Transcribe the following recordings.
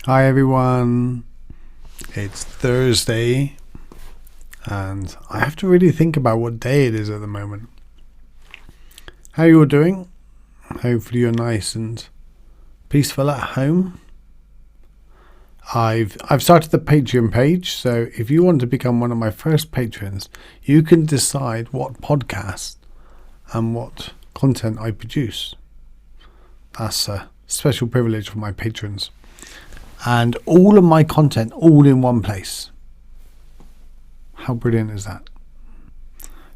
Hi everyone, it's Thursday and I have to really think about what day it is at the moment. How are you all doing? Hopefully you're nice and peaceful at home. I've started the Patreon page, so if you want to become one of my first patrons, you can decide what podcast and what content I produce. That's a special privilege for my patrons. And all of my content all in one place. How brilliant is that?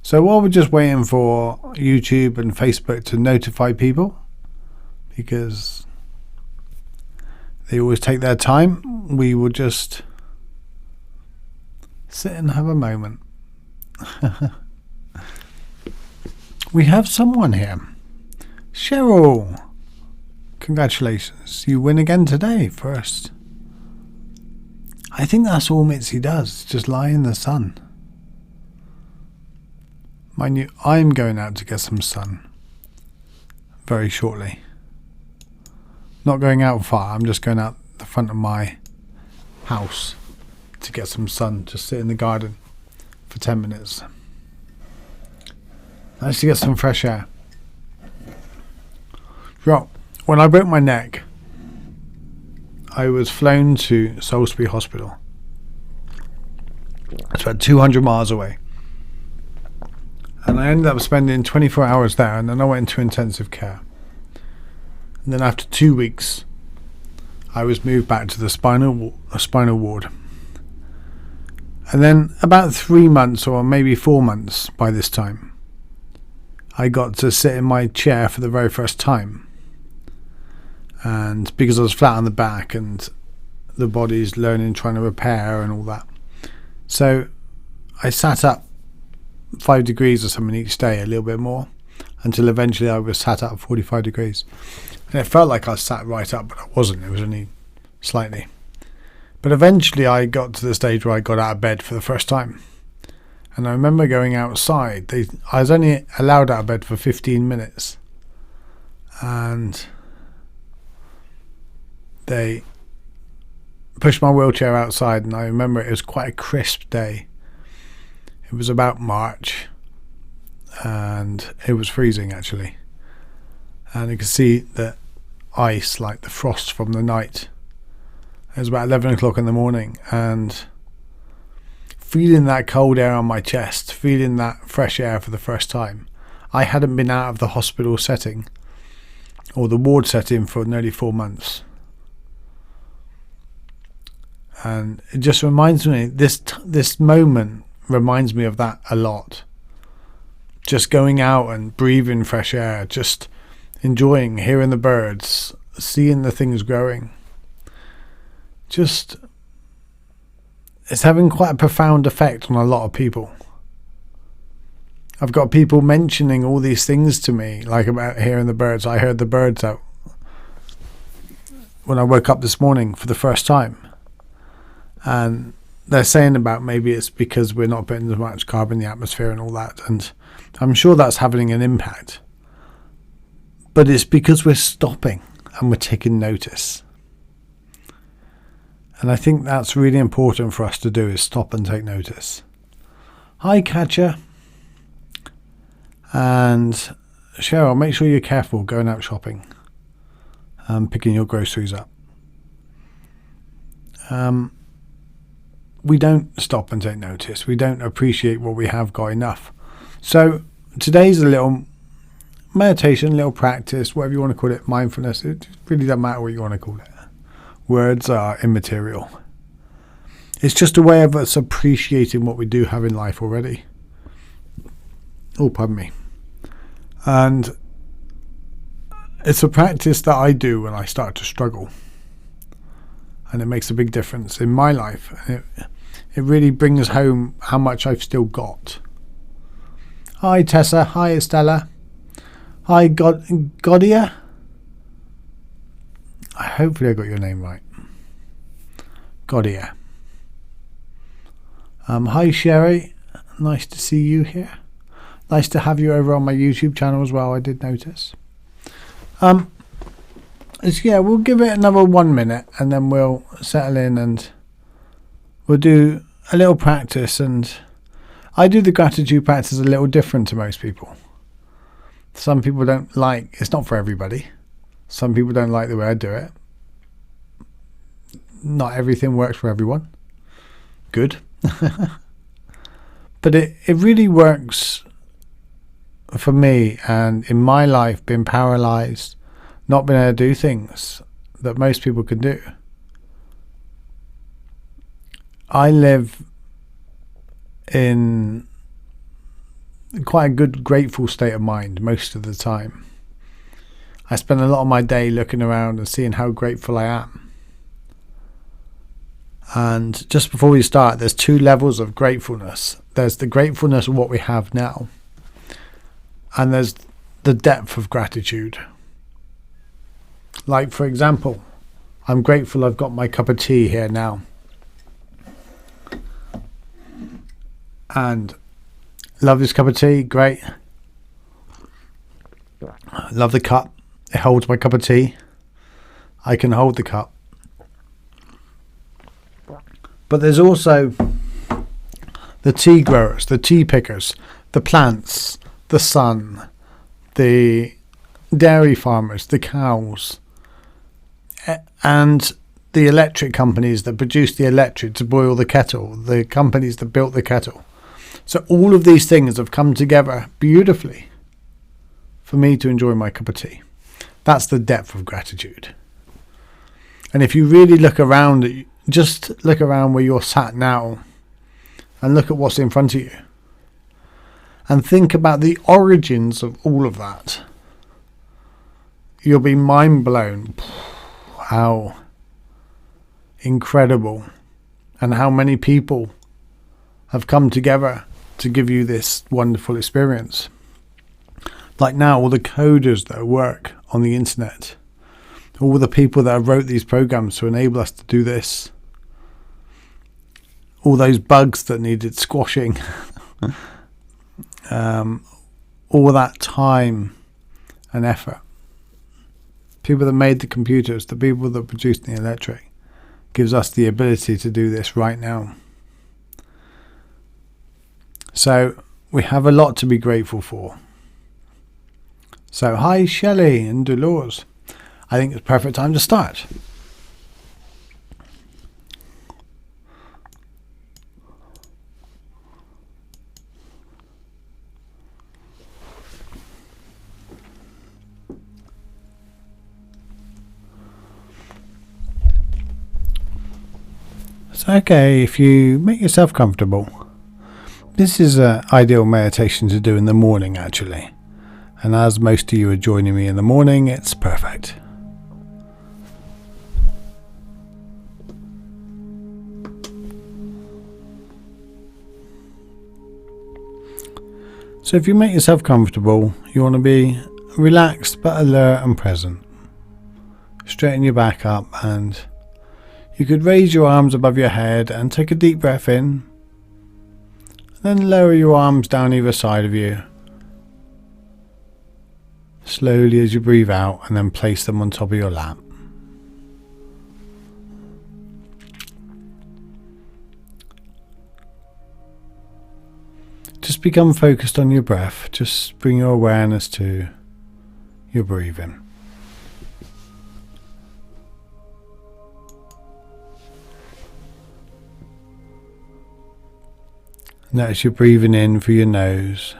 So while we're just waiting for YouTube and Facebook to notify people, because they always take their time, we will just sit and have a moment. We have someone here. Cheryl, congratulations. You win again today, first. I think that's all Mitzi does, just lie in the sun. Mind you, I'm going out to get some sun very shortly. Not going out far, I'm just going out the front of my house to get some sun, just sit in the garden for 10 minutes. Nice to get some fresh air. Well, when I broke my neck, I was flown to Salisbury Hospital. It's about 200 miles away. And I ended up spending 24 hours there, and then I went into intensive care. And then after 2 weeks, I was moved back to the spinal ward. And then about 3 months, or maybe 4 months by this time, I got to sit in my chair for the very first time. And because I was flat on the back and the body's learning, trying to repair and all that. So I sat up 5 degrees or something each day, a little bit more, until eventually I was sat up 45 degrees. And it felt like I sat right up, but I wasn't. It was only slightly. But eventually I got to the stage where I got out of bed for the first time. And I remember going outside. I was only allowed out of bed for 15 minutes. And they pushed my wheelchair outside, and I remember it was quite a crisp day. It was about March, and it was freezing actually. And you could see the ice, like the frost from the night. It was about 11 o'clock in the morning, and feeling that cold air on my chest, feeling that fresh air for the first time. I hadn't been out of the hospital setting, or the ward setting, for nearly 4 months. And it just reminds me, this moment reminds me of that a lot. Just going out and breathing fresh air, just enjoying, hearing the birds, seeing the things growing. It's having quite a profound effect on a lot of people. I've got people mentioning all these things to me, like about hearing the birds. I heard the birds out when I woke up this morning for the first time. And they're saying about maybe it's because we're not putting as much carbon in the atmosphere and all that. And I'm sure that's having an impact. But it's because we're stopping and we're taking notice. And I think that's really important for us to do, is stop and take notice. Hi, Catcher. And Cheryl, make sure you're careful going out shopping and picking your groceries up. We don't stop and take notice. We don't appreciate what we have got enough. So today's a little meditation, little practice, whatever you want to call it, mindfulness. It really doesn't matter what you want to call it. Words are immaterial. It's just a way of us appreciating what we do have in life already. Oh, pardon me. And it's a practice that I do when I start to struggle. And it makes a big difference in my life. It really brings home how much I've still got. Hi, Tessa. Hi, Estella. Hi, Godia. Hopefully I got your name right. Godia. Hi, Sherry. Nice to see you here. Nice to have you over on my YouTube channel as well, I did notice. Yeah, we'll give it another 1 minute and then we'll settle in and we'll do a little practice. And I do the gratitude practice a little different to most people. Some people don't like, it's not for everybody. Some people don't like the way I do it. Not everything works for everyone. Good. But it really works for me. And in my life, being paralyzed, not being able to do things that most people can do, I live in quite a good, grateful state of mind most of the time. I spend a lot of my day looking around and seeing how grateful I am. And just before we start, there's 2 levels of gratefulness. There's the gratefulness of what we have now, and there's the depth of gratitude. Like, for example, I'm grateful I've got my cup of tea here now. And love this cup of tea, great. Love the cup. It holds my cup of tea. I can hold the cup. But there's also the tea growers, the tea pickers, the plants, the sun, the dairy farmers, the cows, and the electric companies that produce the electric to boil the kettle, the companies that built the kettle. So all of these things have come together beautifully for me to enjoy my cup of tea. That's the depth of gratitude. And if you really look around, just look around where you're sat now and look at what's in front of you and think about the origins of all of that. You'll be mind blown how incredible and how many people have come together to give you this wonderful experience. Like now, all the coders that work on the internet, all the people that have wrote these programs to enable us to do this, all those bugs that needed squashing, all that time and effort, people that made the computers, the people that produced the electric, gives us the ability to do this right now. So we have a lot to be grateful for. So hi Shelley and Dolores. I think it's a perfect time to start. It's okay if you make yourself comfortable. This is an ideal meditation to do in the morning actually. And as most of you are joining me in the morning, it's perfect. So if you make yourself comfortable, you want to be relaxed but alert and present. Straighten your back up and you could raise your arms above your head and take a deep breath in. Then lower your arms down either side of you. Slowly as you breathe out, and then place them on top of your lap. Just become focused on your breath. Just bring your awareness to your breathing. Notice you're breathing in through your nose.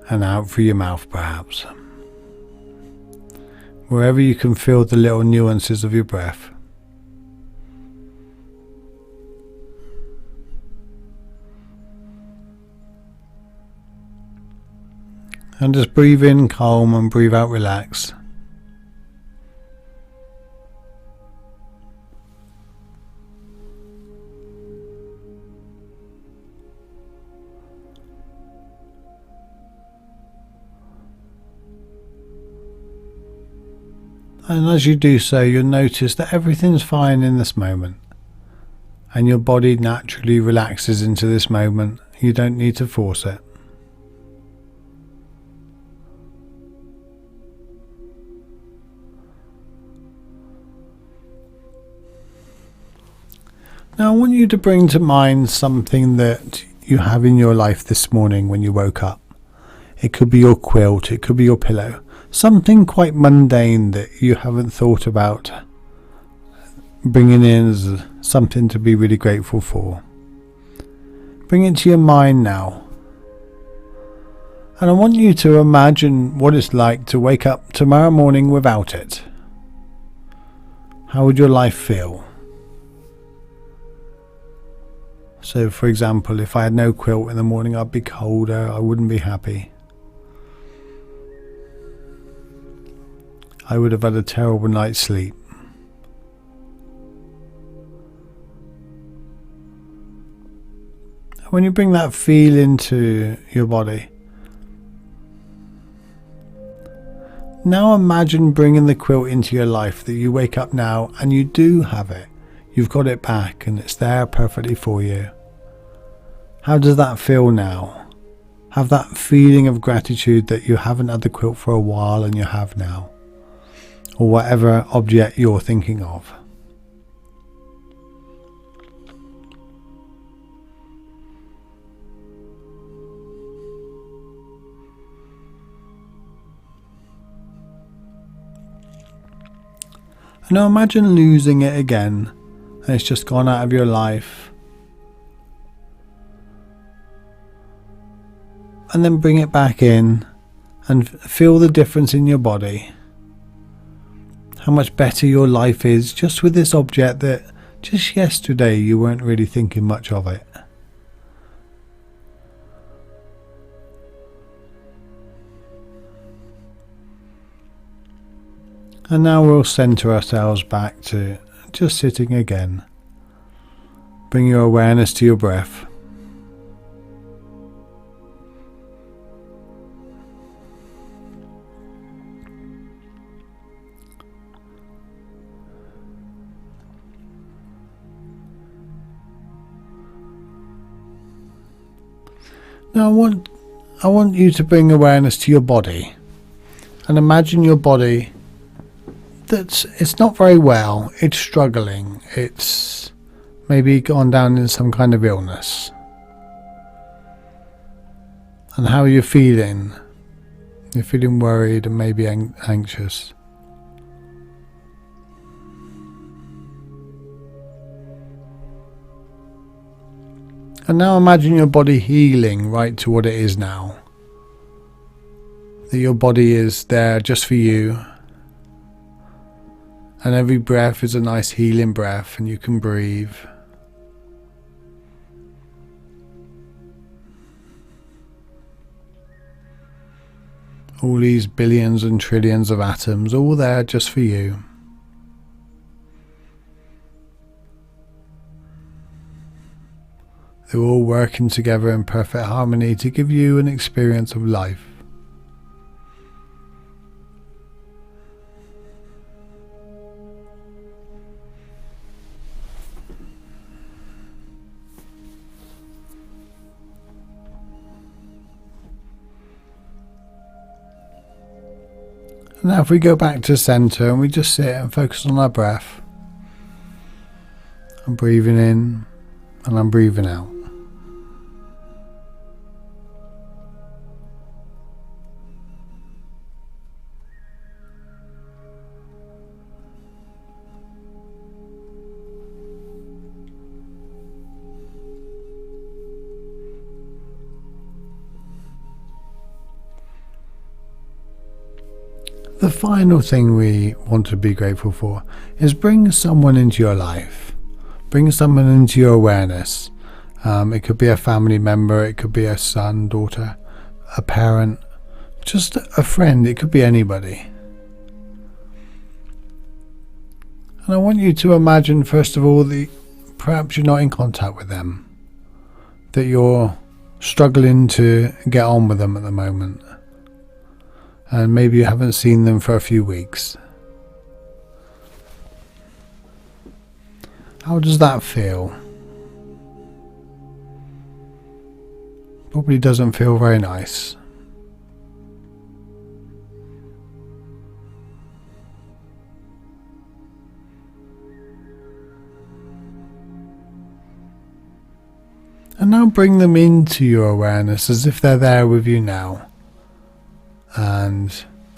And out through your mouth perhaps. Wherever you can feel the little nuances of your breath. And just breathe in calm and breathe out relaxed. And as you do so, you'll notice that everything's fine in this moment. And your body naturally relaxes into this moment. You don't need to force it. Now I want you to bring to mind something that you have in your life this morning when you woke up. It could be your quilt, it could be your pillow, something quite mundane that you haven't thought about bringing in as something to be really grateful for. Bring it to your mind now. And I want you to imagine what it's like to wake up tomorrow morning without it. How would your life feel? So for example, if I had no quilt in the morning, I'd be colder, I wouldn't be happy. I would have had a terrible night's sleep. When you bring that feel into your body, now imagine bringing the quilt into your life, that you wake up now and you do have it. You've got it back and it's there perfectly for you. How does that feel now? Have that feeling of gratitude that you haven't had the quilt for a while and you have now. Or whatever object you're thinking of. And now imagine losing it again and it's just gone out of your life. And then bring it back in and feel the difference in your body. How much better your life is just with this object that just yesterday you weren't really thinking much of it. And now we'll center ourselves back to just sitting again. Bring your awareness to your breath. Now I want you to bring awareness to your body and imagine your body it's not very well, it's struggling, it's maybe gone down in some kind of illness. And how you're feeling. You're feeling worried and maybe anxious. And now imagine your body healing right to what it is now. That your body is there just for you. And every breath is a nice healing breath and you can breathe. All these billions and trillions of atoms, all there just for you. They're all working together in perfect harmony to give you an experience of life. Now if we go back to center and we just sit and focus on our breath. I'm breathing in and I'm breathing out. The final thing we want to be grateful for is bring someone into your life. Bring someone into your awareness. It could be a family member, it could be a son, daughter, a parent, just a friend, it could be anybody. And I want you to imagine first of all that perhaps you're not in contact with them. That you're struggling to get on with them at the moment. And maybe you haven't seen them for a few weeks. How does that feel? Probably doesn't feel very nice. And now bring them into your awareness as if they're there with you now. And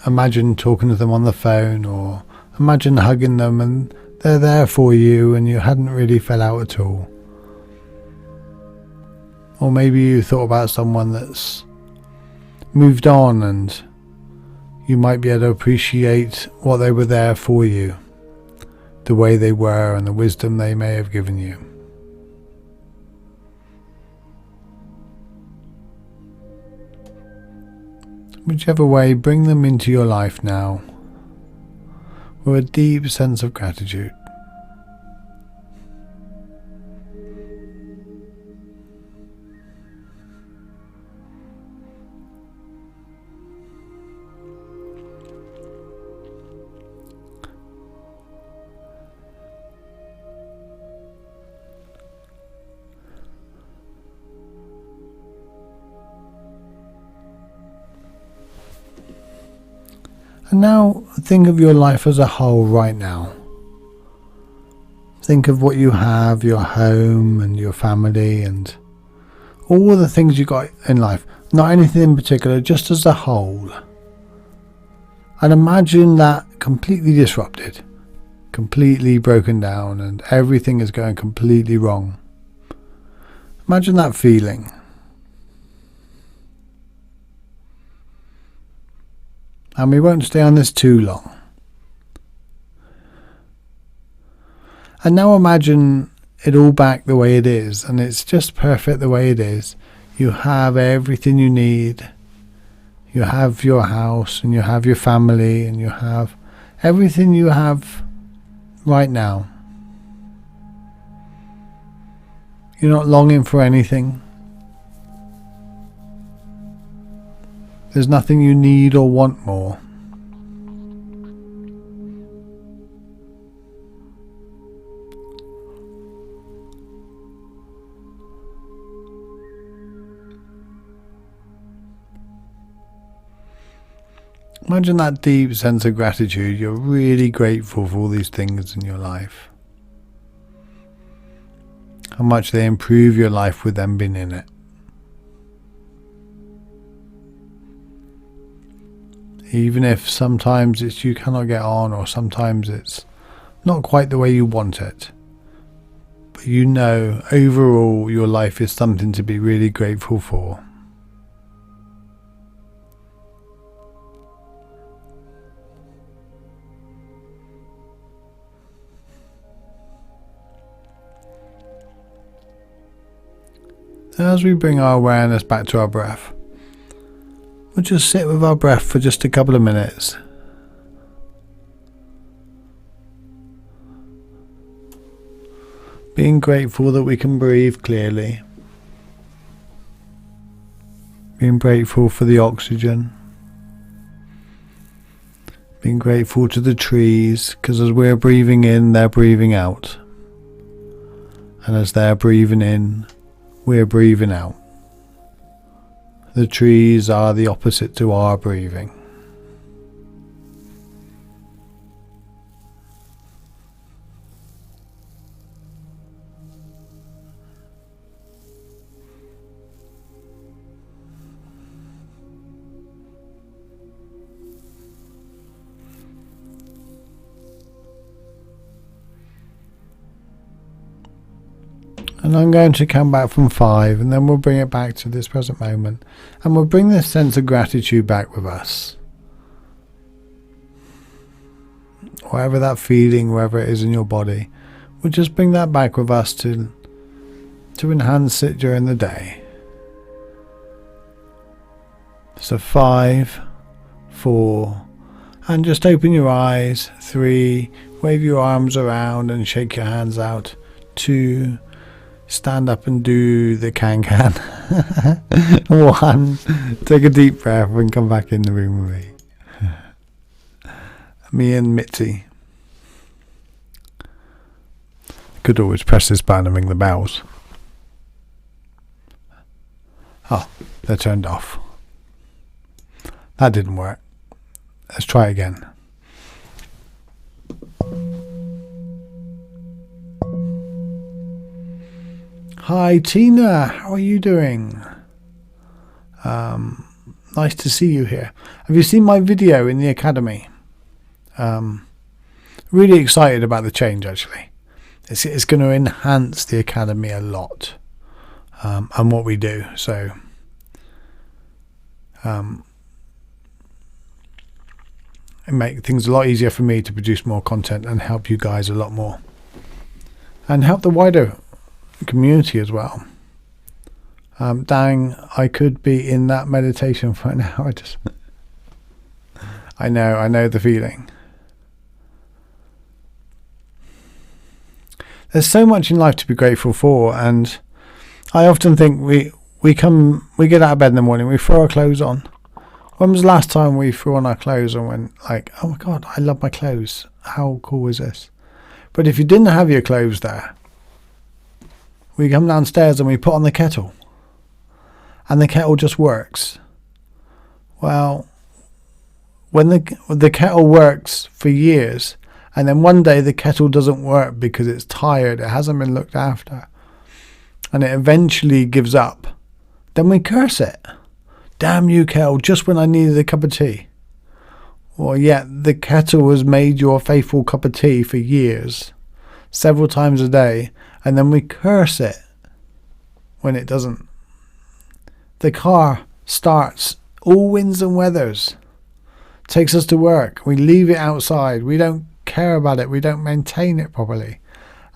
imagine talking to them on the phone, or imagine hugging them and they're there for you and you hadn't really fell out at all. Or maybe you thought about someone that's moved on and you might be able to appreciate what they were there for you, the way they were and the wisdom they may have given you. Whichever way, bring them into your life now with a deep sense of gratitude. And now think of your life as a whole right now. Think of what you have, your home and your family and all the things you got in life. Not anything in particular, just as a whole. And imagine that completely disrupted, completely broken down, and everything is going completely wrong. Imagine that feeling. And we won't stay on this too long. And now imagine it all back the way it is, and it's just perfect the way it is. You have everything you need. You have your house, and you have your family, and you have everything you have right now. You're not longing for anything. There's nothing you need or want more. Imagine that deep sense of gratitude. You're really grateful for all these things in your life. How much they improve your life with them being in it. Even if sometimes it's you cannot get on, or sometimes it's not quite the way you want it. But you know, overall, your life is something to be really grateful for. As we bring our awareness back to our breath, we'll just sit with our breath for just a couple of minutes. Being grateful that we can breathe clearly. Being grateful for the oxygen. Being grateful to the trees, because as we're breathing in, they're breathing out. And as they're breathing in, we're breathing out. The trees are the opposite to our breathing. And I'm going to come back from 5, and then we'll bring it back to this present moment. And we'll bring this sense of gratitude back with us. Whatever that feeling, wherever it is in your body, we'll just bring that back with us to enhance it during the day. So 5, 4, and just open your eyes. 3, wave your arms around and shake your hands out. 2, stand up and do the can-can. 1, take a deep breath and come back in the room with me. Me and Mitzi. Could always press this button and ring the bells. Oh, they're turned off. That didn't work. Let's try again. Hi Tina, how are you doing? Nice to see you here. Have you seen my video in the academy? Really excited about the change actually. It's going to enhance the academy a lot, and what we do. So it make things a lot easier for me to produce more content and help you guys a lot more, and help the wider community as well. Dang, I could be in that meditation for an hour. I know the feeling. There's so much in life to be grateful for, and I often think we get out of bed in the morning, we throw our clothes on. When was the last time we threw on our clothes and went like, oh my God, I love my clothes. How cool is this? But if you didn't have your clothes there, we come downstairs and we put on the kettle, and the kettle just works. Well, when the kettle works for years, and then one day the kettle doesn't work because it's tired, it hasn't been looked after, and it eventually gives up, then we curse it. Damn you, kettle, just when I needed a cup of tea. Well, yet the kettle has made your faithful cup of tea for years, several times a day, and then we curse it when it doesn't. The car starts all winds and weathers, takes us to work, we leave it outside, we don't care about it, we don't maintain it properly,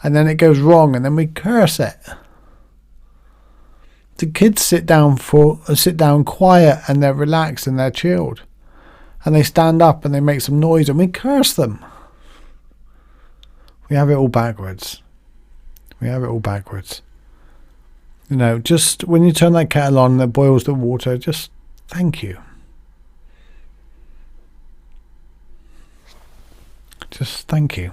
and then it goes wrong, and then we curse it. The kids sit down quiet, and they're relaxed and they're chilled, and they stand up and they make some noise, and we curse them. We have it all backwards. You know, just when you turn that kettle on that boils the water, just thank you. Just thank you.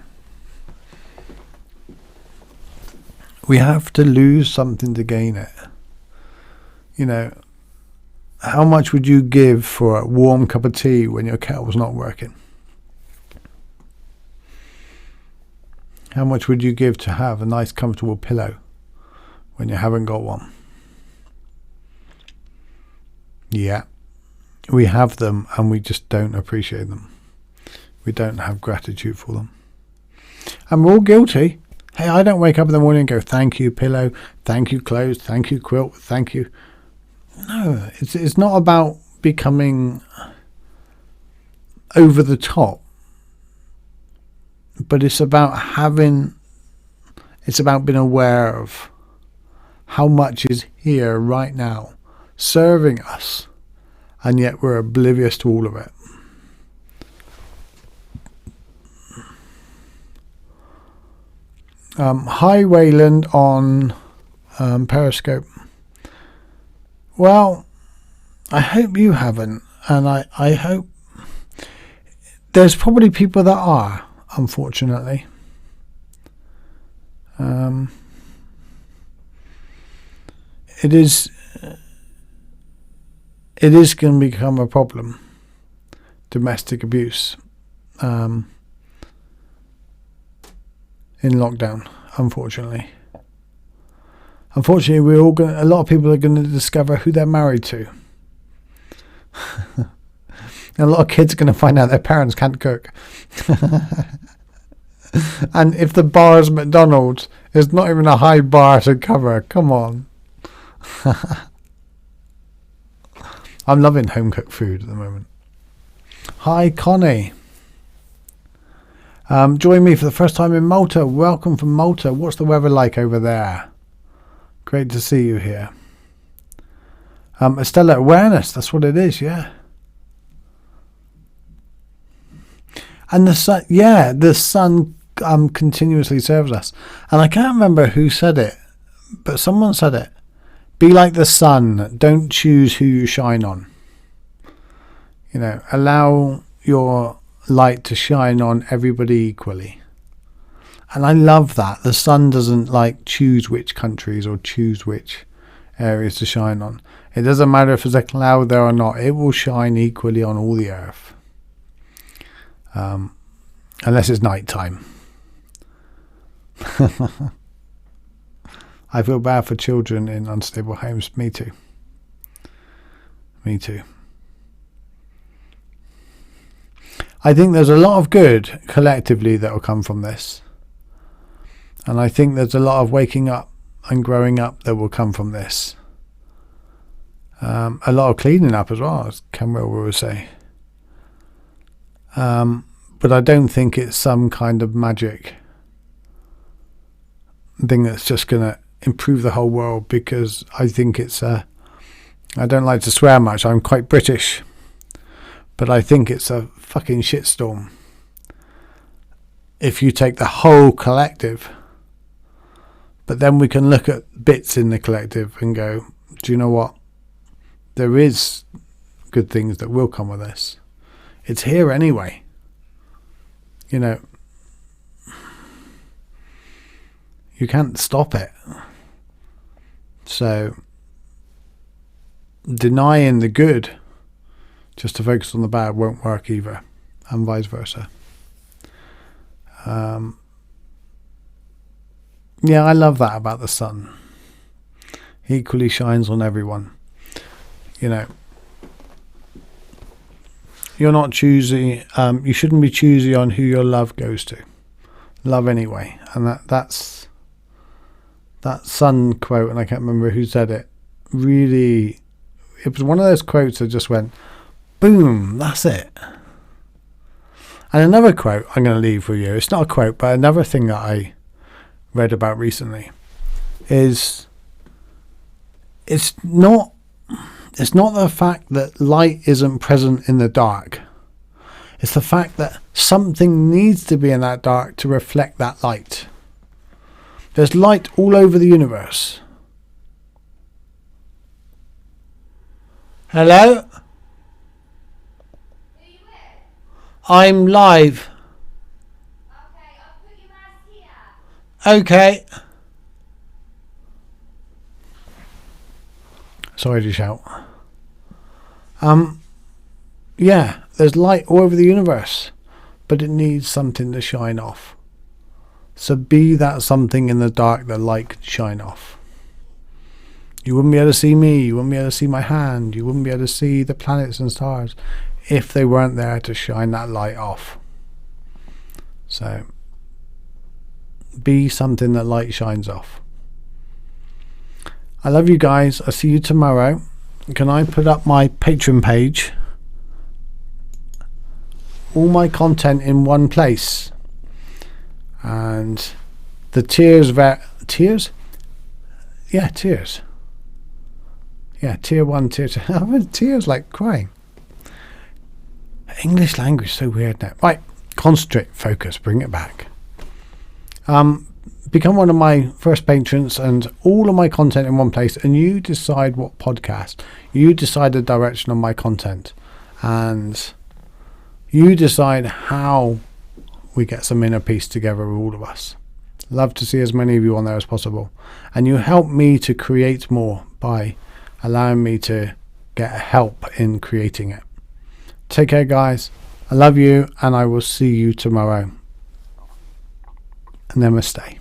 We have to lose something to gain it. You know, how much would you give for a warm cup of tea when your kettle's not working? How much would you give to have a nice comfortable pillow when you haven't got one? Yeah, we have them and we just don't appreciate them. We don't have gratitude for them. And we're all guilty. Hey, I don't wake up in the morning and go, thank you pillow, thank you clothes, thank you quilt, thank you. No, it's not about becoming over the top, but it's about being aware of how much is here right now serving us, and yet we're oblivious to all of it. Hi Wayland on Periscope. Well, I hope you haven't, and I hope there's probably people that are, unfortunately. It is going to become a problem, domestic abuse, in lockdown, unfortunately. Unfortunately, a lot of people are going to discover who they're married to. And a lot of kids are going to find out their parents can't cook. And if the bar is McDonald's, it's not even a high bar to cover. Come on. I'm loving home cooked food at the moment. Hi, Connie. Join me for the first time in Malta. Welcome from Malta. What's the weather like over there? Great to see you here. Estella, awareness. That's what it is, yeah. And the sun, the sun continuously serves us. And I can't remember who said it, but someone said it. Be like the sun. Don't choose who you shine on. You know, allow your light to shine on everybody equally. And I love that. The sun doesn't choose which countries or choose which areas to shine on. It doesn't matter if there's a cloud there or not. It will shine equally on all the earth. Unless it's night time. I feel bad for children in unstable homes. Me too. Me too. I think there's a lot of good collectively that will come from this. And I think there's a lot of waking up and growing up that will come from this. A lot of cleaning up as well, as Campbell will say. But I don't think it's some kind of magic thing that's just going to improve the whole world, because I think it's I don't like to swear much, I'm quite British, but I think it's a fucking shitstorm if you take the whole collective. But then we can look at bits in the collective and go, do you know what, there is good things that will come with this. It's here anyway, you know. You can't stop it. So denying the good just to focus on the bad won't work either, and vice versa. Yeah, I love that about the sun. He equally shines on everyone. You know, you're not choosy. You shouldn't be choosy on who your love goes to. Love anyway, and that's. That sun quote, and I can't remember who said it, really, it was one of those quotes that just went, boom, that's it. And another quote I'm going to leave for you, it's not a quote, but another thing that I read about recently is, it's not the fact that light isn't present in the dark. It's the fact that something needs to be in that dark to reflect that light. There's light all over the universe. Hello? Who you with? I'm live. Okay, I'll put your mask here. Okay. Sorry to shout. Yeah, there's light all over the universe, but it needs something to shine off. So be that something in the dark that light can shine off. You wouldn't be able to see me, you wouldn't be able to see my hand, you wouldn't be able to see the planets and stars if they weren't there to shine that light off. So be something that light shines off. I love you guys. I'll see you tomorrow. Can I put up my Patreon page? All my content in one place. And the tiers, yeah, tiers. Yeah, tier 1, tier 2. Tears like crying. English language is so weird now. Right, concentrate, focus, bring it back. Become one of my first patrons, and all of my content in one place, and you decide what podcast. You decide the direction of my content, and you decide how we get some inner peace together with all of us. Love to see as many of you on there as possible, and you help me to create more by allowing me to get help in creating it. Take care, guys. I love you, and I will see you tomorrow. Namaste.